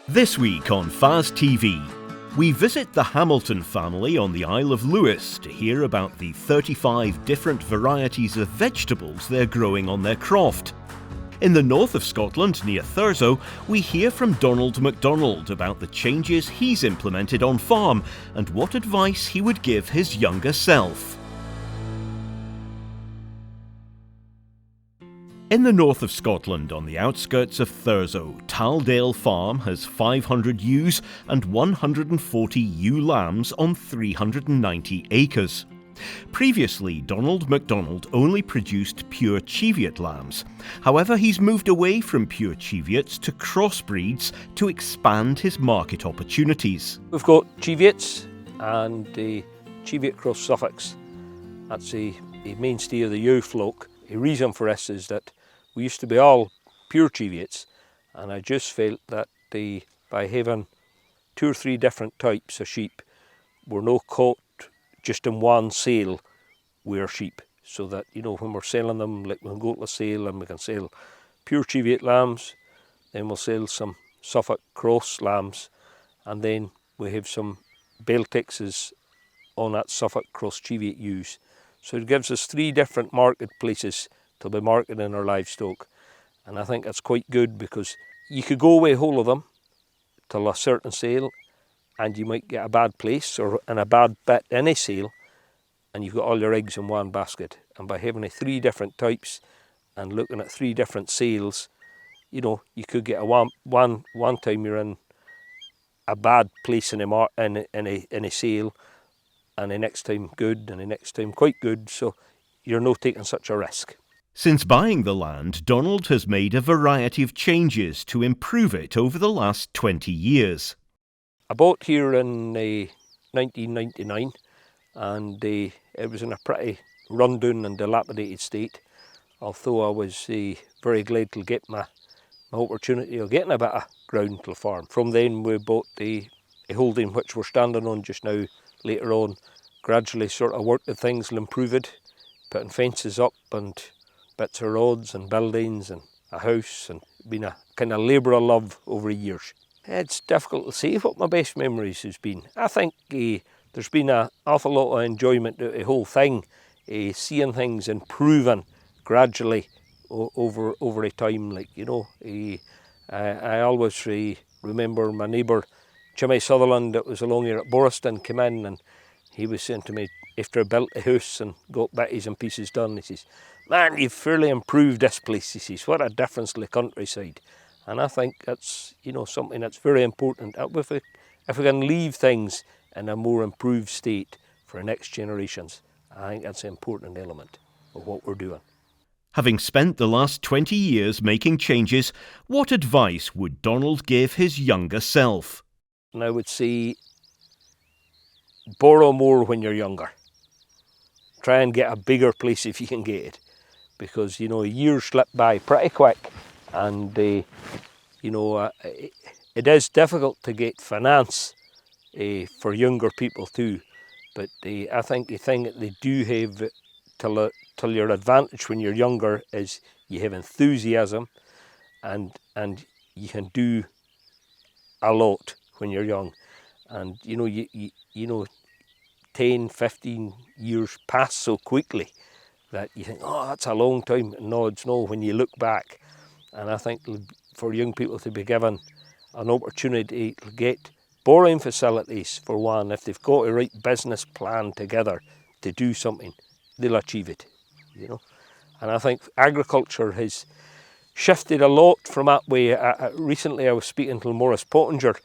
This week on FAS TV, we visit the Hamilton family on the Isle of Lewis to hear about the 35 different varieties of vegetables they're growing on their croft. In the north of Scotland, near Thurso, we hear from Donald MacDonald about the changes he's implemented on farm and what advice he would give his younger self. In the north of Scotland, on the outskirts of Thurso, Taldale Farm has 500 ewes and 140 ewe lambs on 390 acres. Previously, Donald MacDonald only produced pure Cheviot lambs. However, he's moved away from pure Cheviots to crossbreeds to expand his market opportunities. We've got Cheviots and the Cheviot cross Suffolks. That's a mainstay of the ewe flock. The reason for this is that we used to be all pure Cheviots, and I just felt that by having 2 or 3 different types of sheep, we're not caught just in one sale with sheep, so that, you know, when we're selling them, like we can go to a sale and we can sell pure Cheviot lambs, then we'll sell some Suffolk cross lambs, and then we have some Beltexes on that Suffolk cross Cheviot ewes. So it gives us 3 different marketplaces to be marketing our livestock, and I think that's quite good, because you could go away whole of them till a certain sale and you might get a bad place or in a bad bit in a sale, and you've got all your eggs in one basket. And by having 3 different types and looking at 3 different sales, you know, you could get one time you're in a bad place in a sale, and the next time good, and the next time quite good, so you're not taking such a risk. Since buying the land, Donald has made a variety of changes to improve it over the last 20 years. I bought here in 1999, and it was in a pretty rundown and dilapidated state, although I was very glad to get my opportunity of getting a bit of ground to farm. From then we bought a holding which we're standing on just now. Later on, gradually sort of worked at things and improved it, putting fences up and bits of rods and buildings and a house, and been a kind of labour of love over the years. It's difficult to say what my best memories has been. I think there's been an awful lot of enjoyment to the whole thing, seeing things improving gradually over a time. Like, you know, I always remember my neighbour Jimmy Sutherland that was along here at Boriston came in, and he was saying to me, after I built a house and got bits and pieces done, he says, "Man, you've fairly improved this place," he says, "what a difference to the countryside." And I think that's, you know, something that's very important. If we can leave things in a more improved state for the next generations, I think that's an important element of what we're doing. Having spent the last 20 years making changes, what advice would Donald give his younger self? And I would say, borrow more when you're younger. Try and get a bigger place if you can get it, because, you know, years slip by pretty quick, and you know, it is difficult to get finance for younger people too. But I think the thing that they do have till your advantage when you're younger is you have enthusiasm, and you can do a lot when you're young. And you know, you know, 10, 15 years pass so quickly that you think, oh, that's a long time. No, it's not when you look back. And I think for young people to be given an opportunity to get borrowing facilities, for one, if they've got a right business plan together to do something, they'll achieve it, you know. And I think agriculture has shifted a lot from that way. Recently I was speaking to Maurice Pottinger,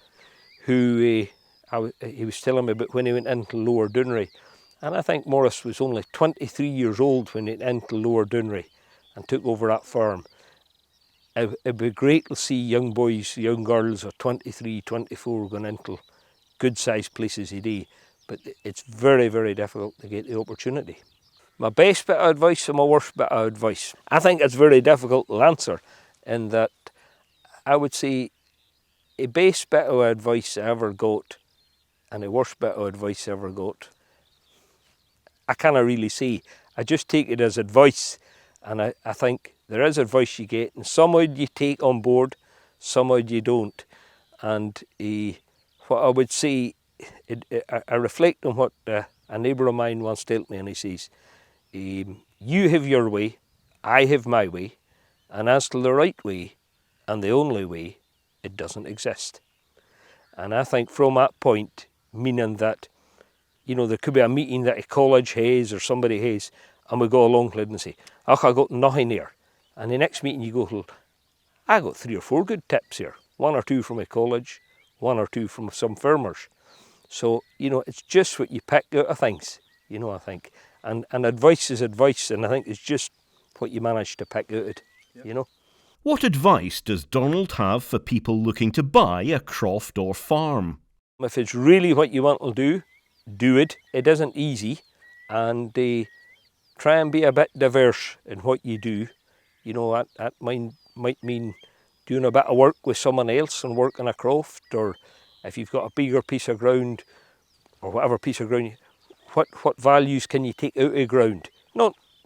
who he was telling me about when he went into Lower Dounreay. And I think Maurice was only 23 years old when he went into Lower Dounreay and took over that farm. It'd be great to see young boys, young girls of 23, 24 going into good-sized places today, but it's very, very difficult to get the opportunity. My best bit of advice and my worst bit of advice. I think it's very difficult to answer, in that I would say the best bit of advice I ever got and the worst bit of advice I ever got, I can't really say. I just take it as advice, and I think there is advice you get, and some of it you take on board, some of it you don't. And what I would say, I reflect on what a neighbour of mine once told me, and he says, you have your way, I have my way, and as to the right way and the only way, it doesn't exist. And I think from that point, meaning that, you know, there could be a meeting that a college has or somebody has, and we go along to it and say, oh, I got nothing here. And the next meeting you go to, I got 3 or 4 good tips here. 1 or 2 from a college, 1 or 2 from some farmers. So, you know, it's just what you pick out of things, you know, I think. And advice is advice, and I think it's just what you manage to pick out it, you know. What advice does Donald have for people looking to buy a croft or farm? If it's really what you want to do it. It isn't easy, and try and be a bit diverse in what you do. You know, that might mean doing a bit of work with someone else and working a croft, or if you've got a bigger piece of ground, or whatever piece of ground, what values can you take out of ground?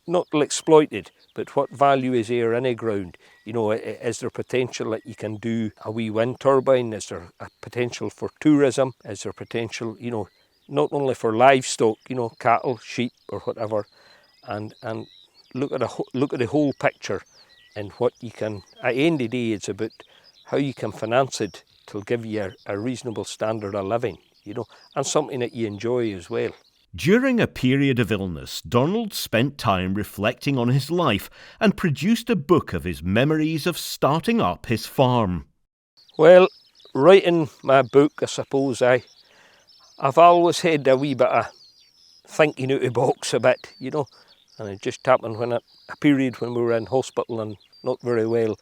Not exploited, but what value is there in a ground? You know, is there potential that you can do a wee wind turbine? Is there a potential for tourism? Is there potential, you know, not only for livestock, you know, cattle, sheep, or whatever, and look at the whole picture and what you can. At the end of the day, it's about how you can finance it to give you a reasonable standard of living, you know, and something that you enjoy as well. During a period of illness, Donald spent time reflecting on his life and produced a book of his memories of starting up his farm. Well, writing my book, I suppose I've always had a wee bit of thinking out of the box a bit, you know, and it just happened when a period when we were in hospital and not very well,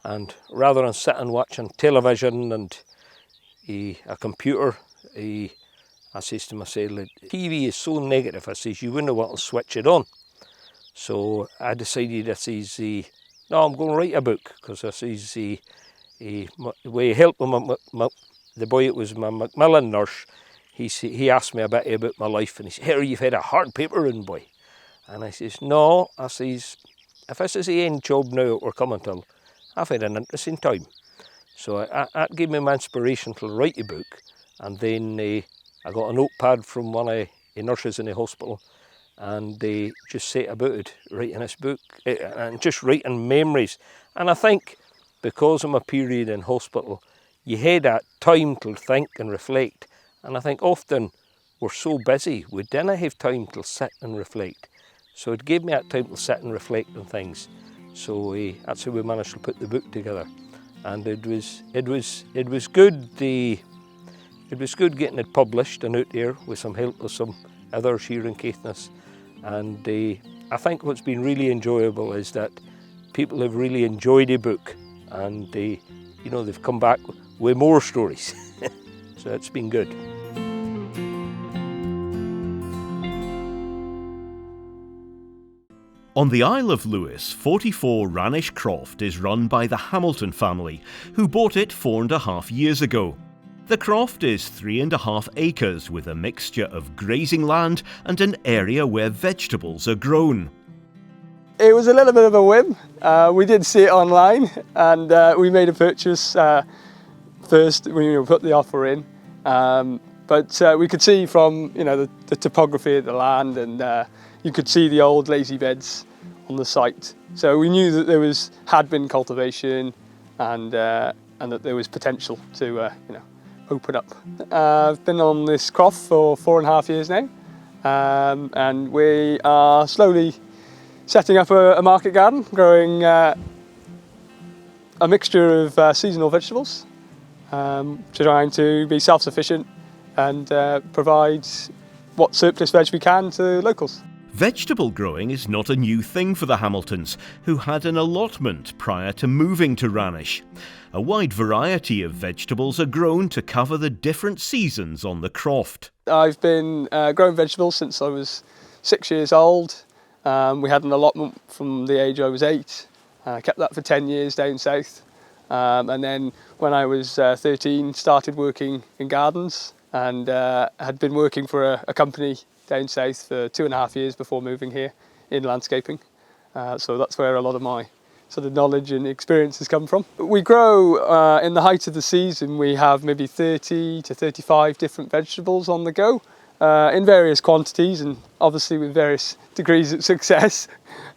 and rather than sitting watching television and a computer, I says to myself, TV is so negative, I says, you wouldn't want to switch it on. So I decided, I says, no, I'm going to write a book, because I says, with help of the boy that was my Macmillan nurse, he asked me a bit about my life, and he said, Harry, you've had a hard papering, boy. And I says, no, I says, if this is the end job now that we're coming to, I've had an interesting time. So that gave me my inspiration to write a book, and then I got a notepad from one of the nurses in the hospital, and they just set about it, writing this book, and just writing memories. And I think because of my period in hospital, you had that time to think and reflect. And I think often we're so busy, we didn't have time to sit and reflect. So it gave me that time to sit and reflect on things. So that's how we managed to put the book together. And it was good. It was good getting it published and out there with some help of some others here in Caithness. And I think what's been really enjoyable is that people have really enjoyed the book, and you know, they've come back with more stories. So it's been good. On the Isle of Lewis, 44 Rannish Croft is run by the Hamilton family, who bought it 4.5 years ago. The croft is 3.5 acres with a mixture of grazing land and an area where vegetables are grown. It was a little bit of a whim. We did see it online, and we made a purchase first. We put the offer in, but we could see from the topography of the land, and you could see the old lazy beds on the site. So we knew that there had been cultivation, and that there was potential to open up. I've been on this croft for 4.5 years now, and we are slowly setting up a market garden, growing a mixture of seasonal vegetables, trying to be self-sufficient and provide what surplus veg we can to locals. Vegetable growing is not a new thing for the Hamiltons, who had an allotment prior to moving to Rannish. A wide variety of vegetables are grown to cover the different seasons on the croft. I've been growing vegetables since I was 6 years old. We had an allotment from the age I was 8. I kept that for 10 years down south. And then when I was 13, started working in gardens, and had been working for a company down south for 2.5 years before moving here in landscaping. So that's where a lot of my sort of knowledge and experience has come from. We grow, in the height of the season, we have maybe 30 to 35 different vegetables on the go, in various quantities and obviously with various degrees of success.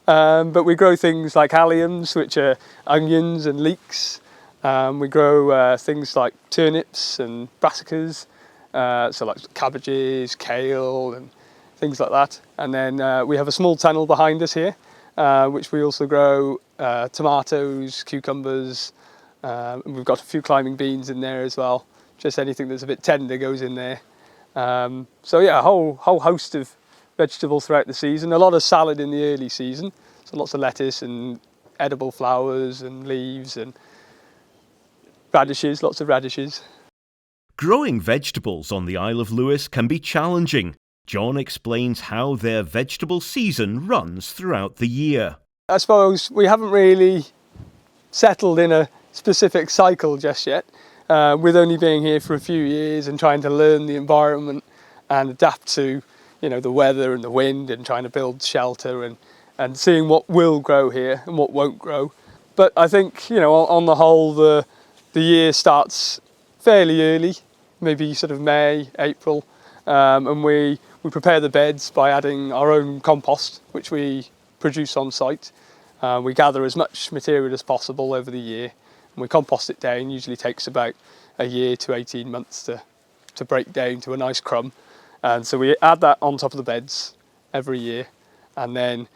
But we grow things like alliums, which are onions and leeks. We grow things like turnips and brassicas, so like cabbages, kale and things like that. And then we have a small tunnel behind us here, which we also grow tomatoes, cucumbers, and we've got a few climbing beans in there as well. Just anything that's a bit tender goes in there. So yeah, a whole host of vegetables throughout the season. A lot of salad in the early season, so lots of lettuce and edible flowers and leaves and radishes, lots of radishes. Growing vegetables on the Isle of Lewis can be challenging. John explains how their vegetable season runs throughout the year. I suppose we haven't really settled in a specific cycle just yet, with only being here for a few years and trying to learn the environment and adapt to, the weather and the wind and trying to build shelter and seeing what will grow here and what won't grow. But I think, on the whole, the year starts fairly early, maybe sort of May, April, and we prepare the beds by adding our own compost, which we produce on site. We gather as much material as possible over the year and we compost it down. Usually takes about a year to 18 months to break down to a nice crumb. And so we add that on top of the beds every year, and then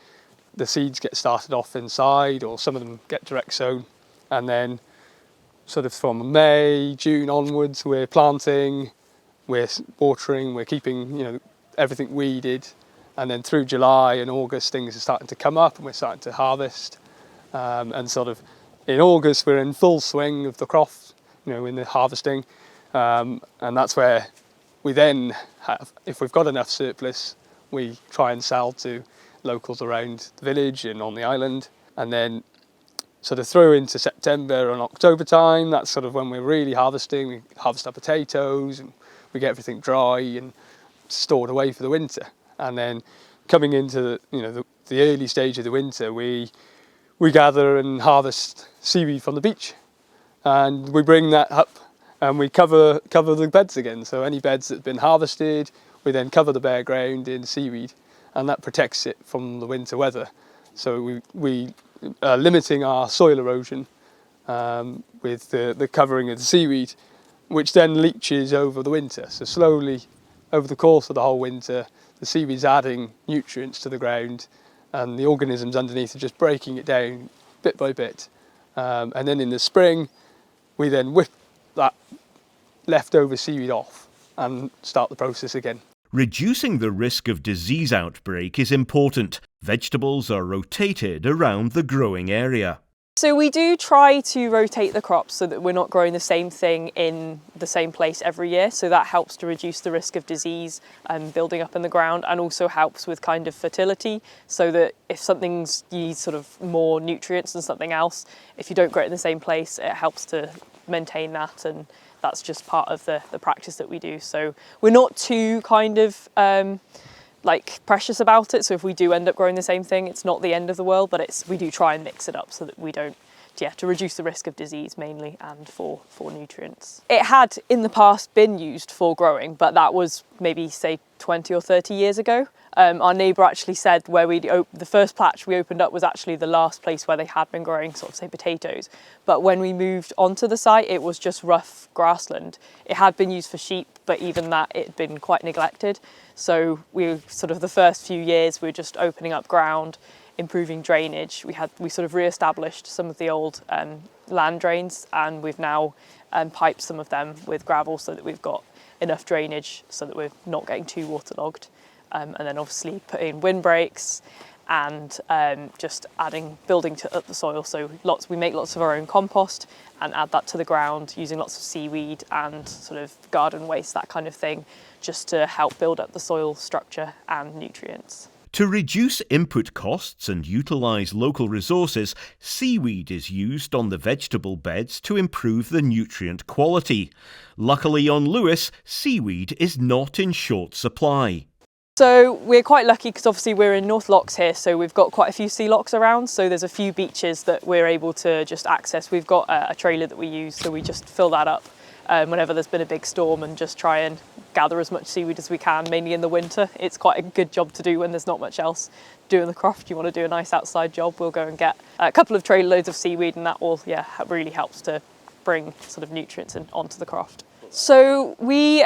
the seeds get started off inside, or some of them get direct sown. And then sort of from May, June onwards, we're planting, we're watering, we're keeping, everything weeded. And then through July and August, things are starting to come up and we're starting to harvest. And sort of in August, we're in full swing of the croft, in the harvesting. And that's where we then have, if we've got enough surplus, we try and sell to locals around the village and on the island. And then sort of through into September and October time, that's sort of when we're really harvesting. We harvest our potatoes and we get everything dry and stored away for the winter. And then coming into the early stage of the winter, we gather and harvest seaweed from the beach, and we bring that up and we cover the beds again. So any beds that have been harvested, we then cover the bare ground in seaweed, and that protects it from the winter weather. So we are limiting our soil erosion with the covering of the seaweed, which then leaches over the winter. So slowly over the course of the whole winter, the seaweed's adding nutrients to the ground and the organisms underneath are just breaking it down bit by bit. And then in the spring, we then whip that leftover seaweed off and start the process again. Reducing the risk of disease outbreak is important. Vegetables are rotated around the growing area. So we do try to rotate the crops so that we're not growing the same thing in the same place every year. So that helps to reduce the risk of disease building up in the ground, and also helps with kind of fertility, so that if something's needs sort of more nutrients than something else, if you don't grow it in the same place, it helps to maintain that, and that's just part of the practice that we do. So we're not too kind of precious about it. So if we do end up growing the same thing, it's not the end of the world, but we do try and mix it up so that we don't, to reduce the risk of disease mainly, and for nutrients. It had in the past been used for growing, but that was maybe say 20 or 30 years ago. Our neighbour actually said where the first patch we opened up was actually the last place where they had been growing sort of say potatoes. But when we moved onto the site, it was just rough grassland. It had been used for sheep, but even that it had been quite neglected. So we sort of the first few years we were just opening up ground, improving drainage. We sort of re-established some of the old land drains, and we've now piped some of them with gravel so that we've got enough drainage so that we're not getting too waterlogged. And then obviously put in windbreaks and just building up the soil. So we make lots of our own compost and add that to the ground using lots of seaweed and sort of garden waste, that kind of thing, just to help build up the soil structure and nutrients. To reduce input costs and utilise local resources, seaweed is used on the vegetable beds to improve the nutrient quality. Luckily on Lewis, seaweed is not in short supply. So we're quite lucky because obviously we're in North Lochs here, so we've got quite a few sea lochs around, so there's a few beaches that we're able to just access. We've got a trailer that we use, so we just fill that up whenever there's been a big storm and just try and gather as much seaweed as we can, mainly in the winter. It's quite a good job to do when there's not much else doing the croft. You want to do a nice outside job, we'll go and get a couple of trailer loads of seaweed, and that will really helps to bring sort of nutrients onto the croft. So we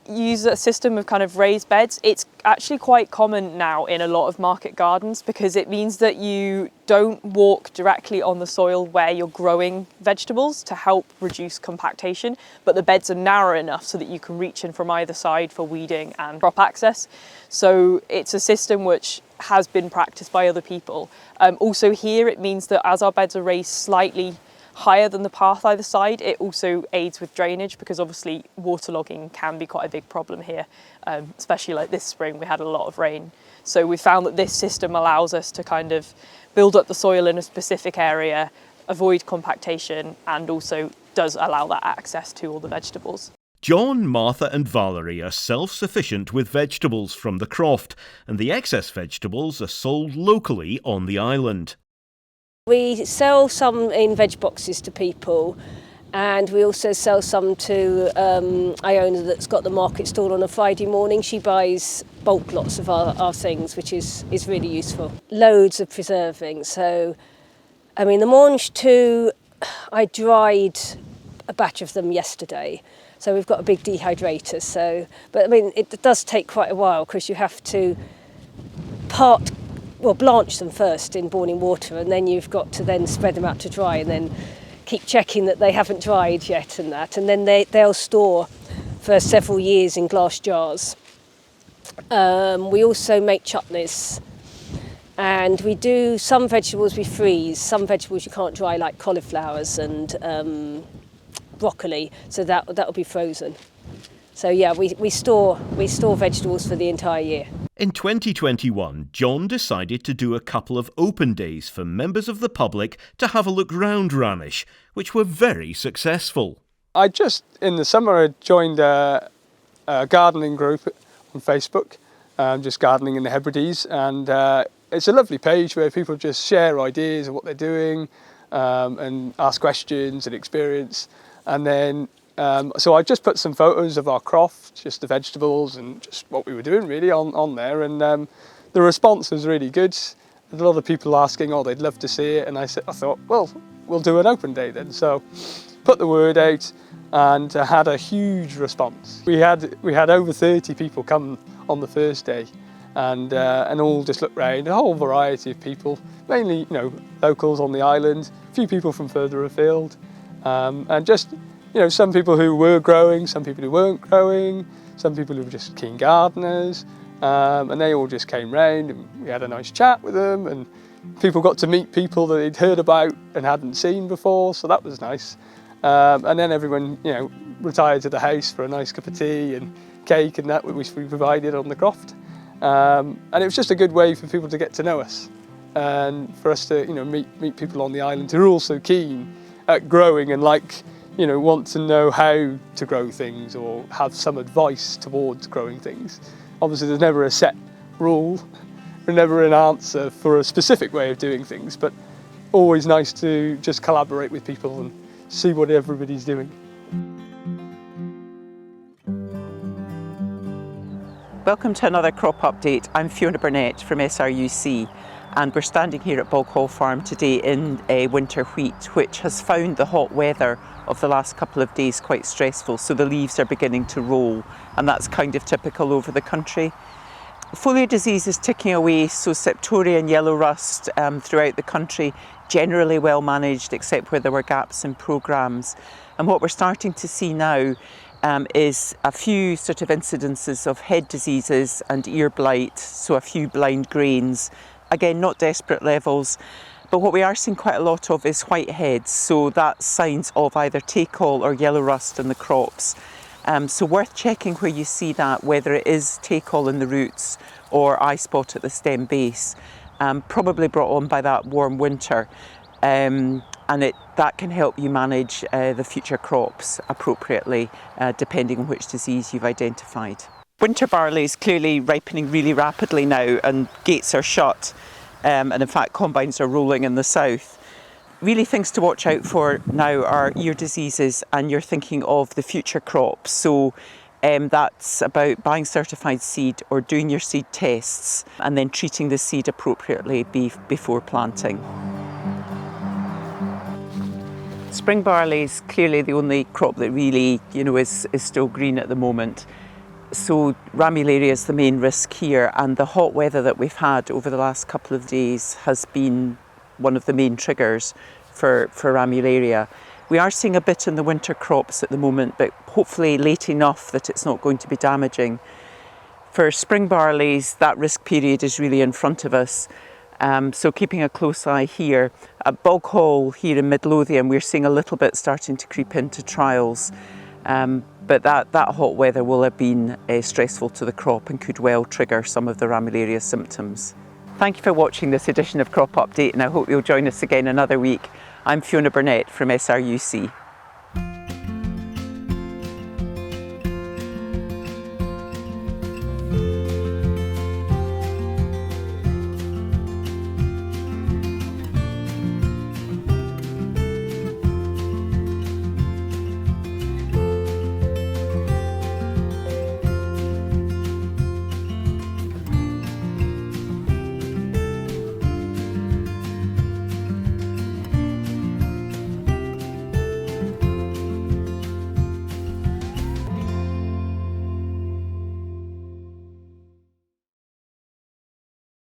use a system of kind of raised beds. It's actually quite common now in a lot of market gardens because it means that you don't walk directly on the soil where you're growing vegetables to help reduce compactation, but the beds are narrow enough so that you can reach in from either side for weeding and crop access. So it's a system which has been practiced by other people. Also here it means that as our beds are raised slightly higher than the path either side, it also aids with drainage because obviously waterlogging can be quite a big problem here, especially like this spring we had a lot of rain. So we found that this system allows us to kind of build up the soil in a specific area, avoid compactation, and also does allow that access to all the vegetables. John, Martha and Valerie are self-sufficient with vegetables from the croft, and the excess vegetables are sold locally on the island. We sell some in veg boxes to people, and we also sell some to Iona that's got the market stall on a Friday morning. She buys bulk lots of our things, which is really useful. Loads of preserving. So, I mean, the mange too, I dried a batch of them yesterday. So we've got a big dehydrator. So, but I mean, it does take quite a while because you have to blanch them first in boiling water, and then you've got to then spread them out to dry and then keep checking that they haven't dried yet and that. And then they'll store for several years in glass jars. We also make chutneys, and we do some vegetables we freeze, some vegetables you can't dry like cauliflowers and broccoli, so that'll be frozen. So yeah, we store vegetables for the entire year. In 2021, John decided to do a couple of open days for members of the public to have a look round Rannish, which were very successful. In the summer, I joined a gardening group on Facebook, just gardening in the Hebrides, and it's a lovely page where people just share ideas of what they're doing and ask questions and experience. And then so I just put some photos of our croft, just the vegetables and just what we were doing really on there, and the response was really good. A lot of people asking, oh, they'd love to see it, and I thought, well, we'll do an open day then. So put the word out and had a huge response. We had over 30 people come on the first day, and all just looked round, a whole variety of people, mainly locals on the island, a few people from further afield, and just some people who were growing, some people who weren't growing, some people who were just keen gardeners, and they all just came round and we had a nice chat with them, and people got to meet people that they'd heard about and hadn't seen before, so that was nice. And then everyone retired to the house for a nice cup of tea and cake and that which we provided on the croft. And it was just a good way for people to get to know us and for us to meet people on the island who are also keen at growing and want to know how to grow things or have some advice towards growing things. Obviously there's never a set rule, or never an answer for a specific way of doing things, but always nice to just collaborate with people and see what everybody's doing. Welcome to another crop update. I'm Fiona Burnett from SRUC, and we're standing here at Boghall Farm today in winter wheat, which has found the hot weather of the last couple of days quite stressful, so the leaves are beginning to roll, and that's kind of typical over the country. Foliar disease is ticking away, so septoria and yellow rust throughout the country, generally well managed except where there were gaps in programmes. And what we're starting to see now is a few sort of incidences of head diseases and ear blight, so a few blind grains. Again, not desperate levels, but what we are seeing quite a lot of is white heads, so that's signs of either take-all or yellow rust in the crops. So worth checking where you see that, whether it is take-all in the roots or eye spot at the stem base, probably brought on by that warm winter. And that can help you manage the future crops appropriately, depending on which disease you've identified. Winter barley is clearly ripening really rapidly now, and gates are shut, and in fact combines are rolling in the south. Really things to watch out for now are ear diseases, and you're thinking of the future crops. So that's about buying certified seed or doing your seed tests and then treating the seed appropriately before planting. Spring barley is clearly the only crop that really, is still green at the moment. So ramularia is the main risk here, and the hot weather that we've had over the last couple of days has been one of the main triggers for ramularia. We are seeing a bit in the winter crops at the moment, but hopefully late enough that it's not going to be damaging. For spring barleys, that risk period is really in front of us. So keeping a close eye here. At Bog Hall here in Midlothian, we're seeing a little bit starting to creep into trials. But that hot weather will have been stressful to the crop and could well trigger some of the ramularia symptoms. Thank you for watching this edition of Crop Update, and I hope you'll join us again another week. I'm Fiona Burnett from SRUC.